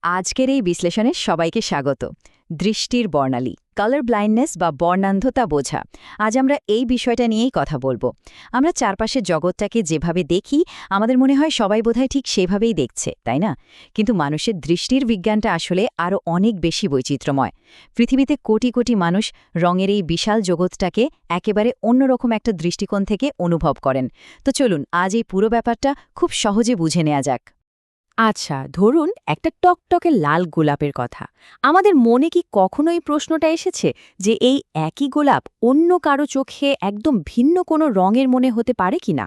আজকের এই বিশ্লেষণে সবাইকে স্বাগত। দৃষ্টির বর্ণালী, কালার ব্লাইন্ডনেস বা বর্ণান্ধতা বোঝা। আজ আমরা এই বিষয়টা নিয়েই কথা বলবো। আমরা চারপাশের জগৎটাকে যেভাবে দেখি, আমাদের মনে হয় সবাই বোধহয় ঠিক সেভাবেই দেখছে, তাই না? কিন্তু মানুষের দৃষ্টির বিজ্ঞানটা আসলে আরও অনেক বেশি বৈচিত্র্যময়। পৃথিবীতে কোটি কোটি মানুষ রঙের এই বিশাল জগৎটাকে একেবারে অন্যরকম একটা দৃষ্টিকোণ থেকে অনুভব করেন। তো চলুন আজ এই পুরো ব্যাপারটা খুব সহজে বুঝে নেওয়া যাক। আচ্ছা, ধরুন একটা টকটকে লাল গোলাপের কথা। আমাদের মনে কি কখনো এই প্রশ্নটা এসেছে যে এই একই গোলাপ অন্য কারো চোখে একদম ভিন্ন কোনো রঙের মনে হতে পারে কিনা?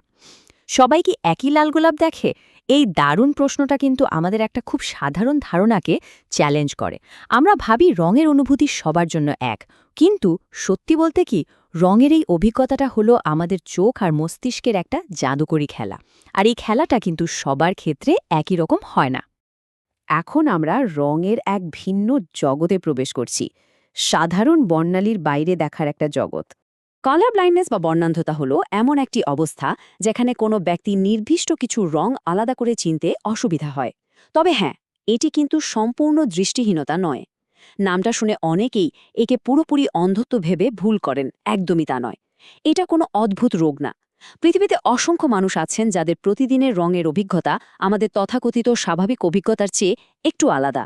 সবাই কি একই লাল গোলাপ দেখে? এই দারুণ প্রশ্নটা কিন্তু আমাদের একটা খুব সাধারণ ধারণাকে চ্যালেঞ্জ করে। আমরা ভাবি রঙের অনুভূতি সবার জন্য এক, কিন্তু সত্যি বলতে কি, রঙের এই অভিজ্ঞতাটা হলো আমাদের চোখ আর মস্তিষ্কের একটা জাদুকরী খেলা। আর এই খেলাটা কিন্তু সবার ক্ষেত্রে একই রকম হয় না। এখন আমরা রঙের এক ভিন্ন জগতে প্রবেশ করছি, সাধারণ বর্ণালীর বাইরে দেখার একটা জগৎ। কালার ব্লাইন্ডনেস বা বর্ণান্ধতা হলো এমন একটি অবস্থা যেখানে কোনো ব্যক্তি নির্দিষ্ট কিছু রং আলাদা করে চিনতে অসুবিধা হয়। তবে হ্যাঁ, এটি কিন্তু সম্পূর্ণ দৃষ্টিহীনতা নয়। নামটা শুনে অনেকেই একে পুরোপুরি অন্ধত্ব ভেবে ভুল করেন, একদমই তা নয়। এটা কোনো অদ্ভুত রোগ না। পৃথিবীতে অসংখ্য মানুষ আছেন যাদের প্রতিদিনের রঙের অভিজ্ঞতা আমাদের তথাকথিত স্বাভাবিক অভিজ্ঞতার চেয়ে একটু আলাদা।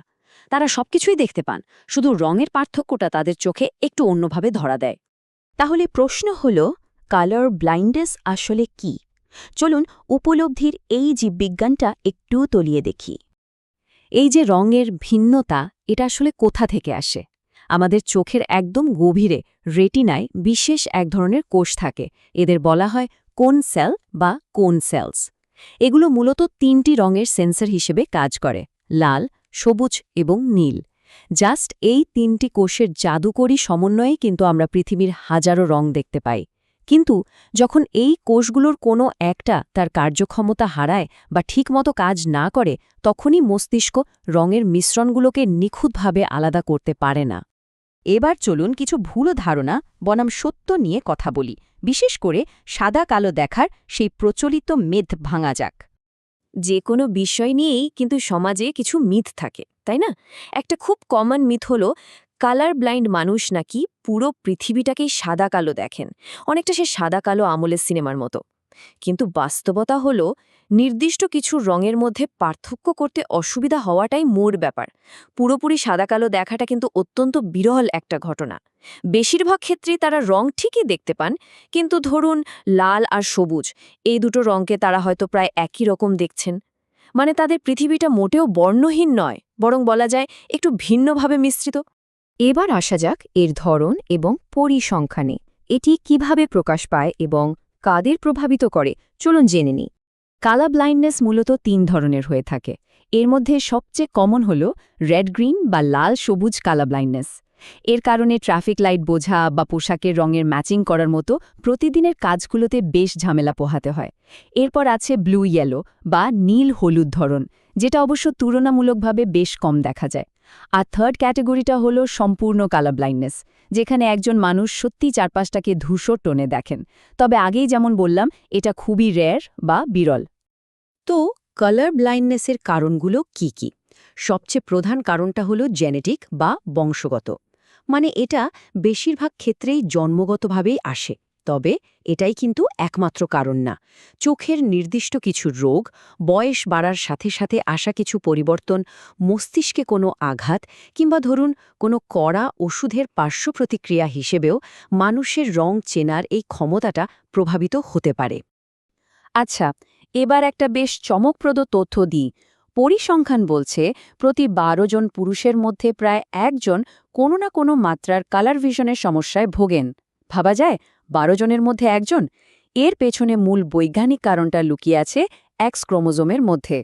তারা সবকিছুই দেখতে পান, শুধু রঙের পার্থক্যটা তাদের চোখে একটু অন্যভাবে ধরা দেয়। তাহলে প্রশ্ন হল, কালার ব্লাইন্ডনেস আসলে কি? চলুন উপলব্ধির এই জীববিজ্ঞানটা একটু তলিয়ে দেখি। এই যে রঙের ভিন্নতা, এটা আসলে কোথা থেকে আসে? আমাদের চোখের একদম গভীরে রেটিনায় বিশেষ এক ধরনের কোষ থাকে। এদের বলা হয় কোন সেল বা কোন সেলস। এগুলো মূলত তিনটি রঙের সেন্সর হিসেবে কাজ করে: লাল, সবুজ এবং নীল। জাস্ট এই তিনটি কোষের জাদুকরী সমন্বয়ে কিন্তু আমরা পৃথিবীর হাজারো রং দেখতে পাই। কিন্তু যখন এই কোষগুলোর কোনো একটা তার কার্যক্ষমতা হারায় বা ঠিকমতো কাজ না করে, তখনই মস্তিষ্ক রঙের মিশ্রণগুলোকে নিখুঁতভাবে আলাদা করতে পারে না। এবার চলুন কিছু ভুল ধারণা বনাম সত্য নিয়ে কথা বলি, বিশেষ করে সাদা কালো দেখার সেই প্রচলিত মিথ ভাঙা যাক। যে কোনো বিষয় নিয়েই কিন্তু সমাজে কিছু মিথ থাকে, তাই না? একটা খুব কমন মিথ হলো কালার ব্লাইন্ড মানুষ নাকি পুরো পৃথিবীটাকেই সাদা কালো দেখেন, অনেকটা সে সাদা কালো আমলের সিনেমার মতো। কিন্তু বাস্তবতা হলো নির্দিষ্ট কিছু রঙের মধ্যে পার্থক্য করতে অসুবিধা হওয়াটাই মূল ব্যাপার। পুরোপুরি সাদা কালো দেখাটা কিন্তু অত্যন্ত বিরল একটা ঘটনা। বেশিরভাগ ক্ষেত্রেই তারা রং ঠিকই দেখতে পান, কিন্তু ধরুন লাল আর সবুজ, এই দুটো রঙকে তারা হয়তো প্রায় একই রকম দেখছেন। মানে তাদের পৃথিবীটা মোটেও বর্ণহীন নয়, বরং বলা যায় একটু ভিন্নভাবে মিশ্রিত। এবার আসা যাক এর ধরন এবং পরিসংখ্যানে। এটি কিভাবে প্রকাশ পায় এবং কাদের প্রভাবিত করে, চলুন জেনে নিই। কালার ব্লাইন্ডনেস মূলত তিন ধরনের হয়ে থাকে। এর মধ্যে সবচেয়ে কমন হল রেড গ্রিন বা লাল সবুজ কালার ব্লাইন্ডনেস। এর কারণে ট্রাফিক লাইট বোঝা বা পোশাকের রঙের ম্যাচিং করার মতো প্রতিদিনের কাজগুলোতে বেশ ঝামেলা পোহাতে হয়। এরপর আছে ব্লু ইয়েলো বা নীল হলুদ ধরন, যেটা অবশ্য তুলনামূলকভাবে বেশ কম দেখা যায়। আর থার্ড ক্যাটেগরিটা হলো সম্পূর্ণ কালার ব্লাইন্ডনেস, যেখানে একজন মানুষ সত্যিই চারপাশটাকে ধূসর টোনে দেখেন। তবে আগেই যেমন বললাম, এটা খুবই রেয়ার বা বিরল। তো কালার ব্লাইন্ডনেসের কারণগুলো কি কি? সবচেয়ে প্রধান কারণটা হলো জেনেটিক বা বংশগত। মানে এটা বেশিরভাগ ক্ষেত্রেই জন্মগতভাবেই আসে। তবে এটাই কিন্তু একমাত্র কারণ না। চোখের নির্দিষ্ট কিছু রোগ, বয়স বাড়ার সাথে সাথে আসা কিছু পরিবর্তন, মস্তিষ্কে কোনো আঘাত কিংবা ধরুন কোনো কড়া ওষুধের পার্শ্ব প্রতিক্রিয়া হিসেবেও মানুষের রং চেনার এই ক্ষমতাটা প্রভাবিত হতে পারে। আচ্ছা, এবার একটা বেশ চমকপ্রদ তথ্য দিই। পরিসংখ্যান বলছে প্রতি ১২ জন পুরুষের মধ্যে প্রায় একজন কোনো না কোনো মাত্রার কালার ভিশনের সমস্যায় ভোগেন। ভাবা যায়, ১২ জনের মধ্যে একজন। এর পেছনে মূল বৈজ্ঞানিক কারণটা লুকিয়ে আছে এক্স ক্রোমোজোমের মধ্যে।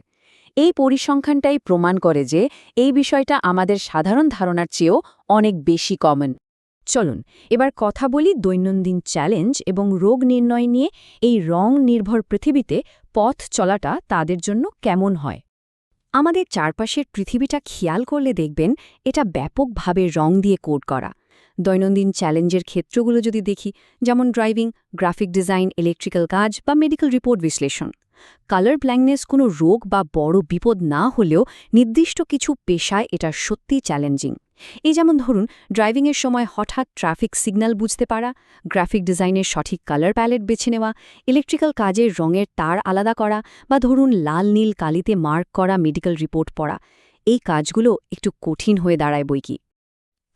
এই পরিসংখ্যানটাই প্রমাণ করে যে এই বিষয়টা আমাদের সাধারণ ধারণার চেয়েও অনেক বেশি কমন। চলুন এবার কথা বলি দৈনন্দিন চ্যালেঞ্জ এবং রোগ নির্ণয় নিয়ে। এই রং নির্ভর পৃথিবীতে পথ চলাটা তাদের জন্য কেমন হয়? আমাদের চারপাশের পৃথিবীটা খেয়াল করলে দেখবেন এটা ব্যাপকভাবে রং দিয়ে কোড করা। দৈনন্দিন চ্যালেঞ্জের ক্ষেত্রগুলো যদি দেখি, যেমন ড্রাইভিং, গ্রাফিক ডিজাইন, ইলেকট্রিক্যাল কাজ বা মেডিকেল রিপোর্ট বিশ্লেষণ। কালার ব্লাইন্ডনেস কোনো রোগ বা বড় বিপদ না হলেও নির্দিষ্ট কিছু পেশায় এটা সত্যিই চ্যালেঞ্জিং। এই যেমন ধরুন, ড্রাইভিংয়ের সময় হঠাৎ ট্রাফিক সিগন্যাল বুঝতে পারা, গ্রাফিক ডিজাইনের সঠিক কালার প্যালেট বেছে নেওয়া, ইলেকট্রিক্যাল কাজের রঙের তার আলাদা করা, বা ধরুন লাল নীল কালিতে মার্ক করা মেডিকেল রিপোর্ট পড়া। এই কাজগুলো একটু কঠিন হয়ে দাঁড়ায় বইকি।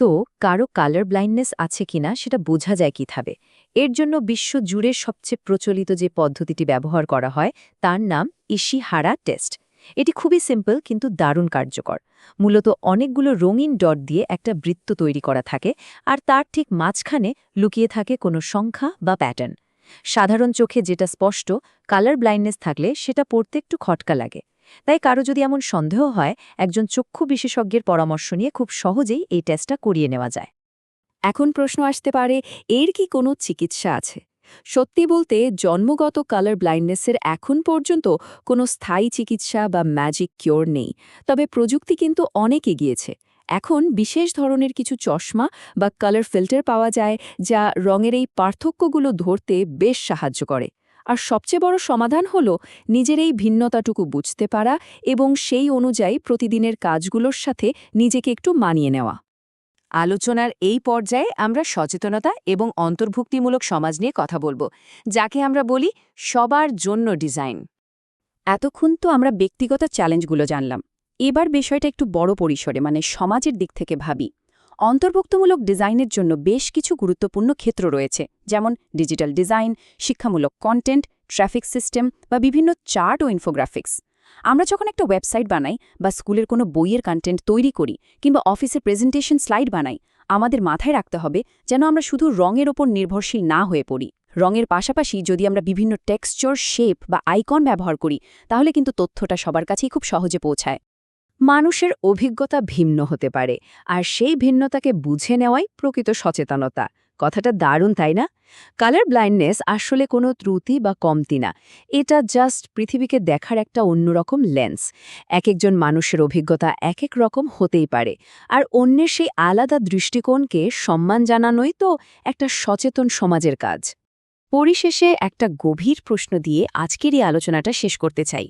তো কারো কালার ব্লাইন্ডনেস আছে কিনা সেটা বোঝা যায় কিভাবে? এর জন্য বিশ্বজুড়ে সবচেয়ে প্রচলিত যে পদ্ধতিটি ব্যবহার করা হয় তার নাম ইশিহারা টেস্ট। এটি খুবই সিম্পল কিন্তু দারুণ কার্যকর। মূলত অনেকগুলো রঙিন ডট দিয়ে একটা বৃত্ত তৈরি করা থাকে, আর তার ঠিক মাঝখানে লুকিয়ে থাকে কোনো সংখ্যা বা প্যাটার্ন। সাধারণ চোখে যেটা স্পষ্ট, কালার ব্লাইন্ডনেস থাকলে সেটা পড়তে একটু খটকা লাগে। তাই কারো যদি এমন সন্দেহ হয়, একজন চক্ষু বিশেষজ্ঞের পরামর্শ নিয়ে খুব সহজেই এই টেস্টটা করিয়ে নেওয়া যায়। এখন প্রশ্ন আসতে পারে, এর কি কোনো চিকিৎসা আছে? সত্যি বলতে, জন্মগত কালার ব্লাইন্ডনেসের এখন পর্যন্ত কোনো স্থায়ী চিকিৎসা বা ম্যাজিক কিওর নেই। তবে প্রযুক্তি কিন্তু অনেক এগিয়েছে। এখন বিশেষ ধরনের কিছু চশমা বা কালার ফিল্টার পাওয়া যায়, যা রঙের এই পার্থক্যগুলো ধরতে বেশ সাহায্য করে। আর সবচেয়ে বড় সমাধান হল নিজের এই ভিন্নতাটুকু বুঝতে পারা এবং সেই অনুযায়ী প্রতিদিনের কাজগুলোর সাথে নিজেকে একটু মানিয়ে নেওয়া। আলোচনার এই পর্যায়ে আমরা সচেতনতা এবং অন্তর্ভুক্তিমূলক সমাজ নিয়ে কথা বলবো, যাকে আমরা বলি সবার জন্য ডিজাইন। এতক্ষণ তো আমরা ব্যক্তিগত চ্যালেঞ্জগুলো জানলাম। এবার বিষয়টা একটু বড় পরিসরে, মানে সমাজের দিক থেকে ভাবি। অন্তর্ভুক্তমূলক ডিজাইনের জন্য বেশ কিছু গুরুত্বপূর্ণ ক্ষেত্র রয়েছে, যেমন ডিজিটাল ডিজাইন, শিক্ষামূলক কন্টেন্ট, ট্রাফিক সিস্টেম বা বিভিন্ন চার্ট ও ইনফোগ্রাফিক্স। আমরা যখন একটা ওয়েবসাইট বানাই বা স্কুলের কোনো বইয়ের কন্টেন্ট তৈরি করি কিংবা অফিসের প্রেজেন্টেশন স্লাইড বানাই, আমাদের মাথায় রাখতে হবে যেন আমরা শুধু রঙের ওপর নির্ভরশীল না হয়ে পড়ি। রঙের পাশাপাশি যদি আমরা বিভিন্ন টেক্সচার, শেপ বা আইকন ব্যবহার করি, তাহলে কিন্তু তথ্যটা সবার কাছেই খুব সহজে পৌঁছায়। মানুষের অভিজ্ঞতা ভিন্ন হতে পারে, আর সেই ভিন্নতাকে বুঝে নেওয়াই প্রকৃত সচেতনতা। কথাটা দারুণ, তাই না? কালার ব্লাইন্ডনেস আসলে কোনো ত্রুটি বা কমতি না। এটা জাস্ট পৃথিবীকে দেখার একটা অন্যরকম লেন্স। একজন মানুষের অভিজ্ঞতা এক রকম হতেই পারে, আর অন্যের সেই আলাদা দৃষ্টিকোণকে সম্মান জানানোই তো একটা সচেতন সমাজের কাজ। পরিশেষে একটা গভীর প্রশ্ন দিয়ে আজকের এই আলোচনাটা শেষ করতে চাই।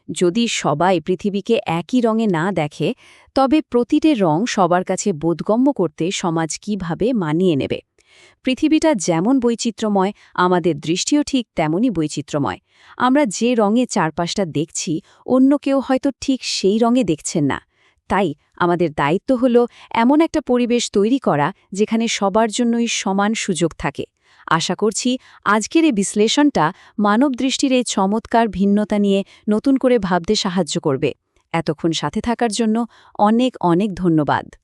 যদি সবাই পৃথিবীকে একই রঙে না দেখে, তবে প্রতিটি রং সবার কাছে বোধগম্য করতে সমাজ কিভাবে মানিয়ে নেবে? পৃথিবীটা যেমন বৈচিত্র্যময়, আমাদের দৃষ্টিও ঠিক তেমনই বৈচিত্র্যময়। আমরা যে রঙে চারপাশটা দেখছি, অন্য কেউ হয়তো ঠিক সেই রঙে দেখছেন না। তাই আমাদের দায়িত্ব হল এমন একটা পরিবেশ তৈরি করা যেখানে সবার জন্যই সমান সুযোগ থাকে। আশা করছি আজকের এই বিশ্লেষণটা মানব দৃষ্টির এই চমৎকার ভিন্নতা নিয়ে নতুন করে ভাবতে সাহায্য করবে। এতক্ষণ সাথে থাকার জন্য অনেক অনেক ধন্যবাদ।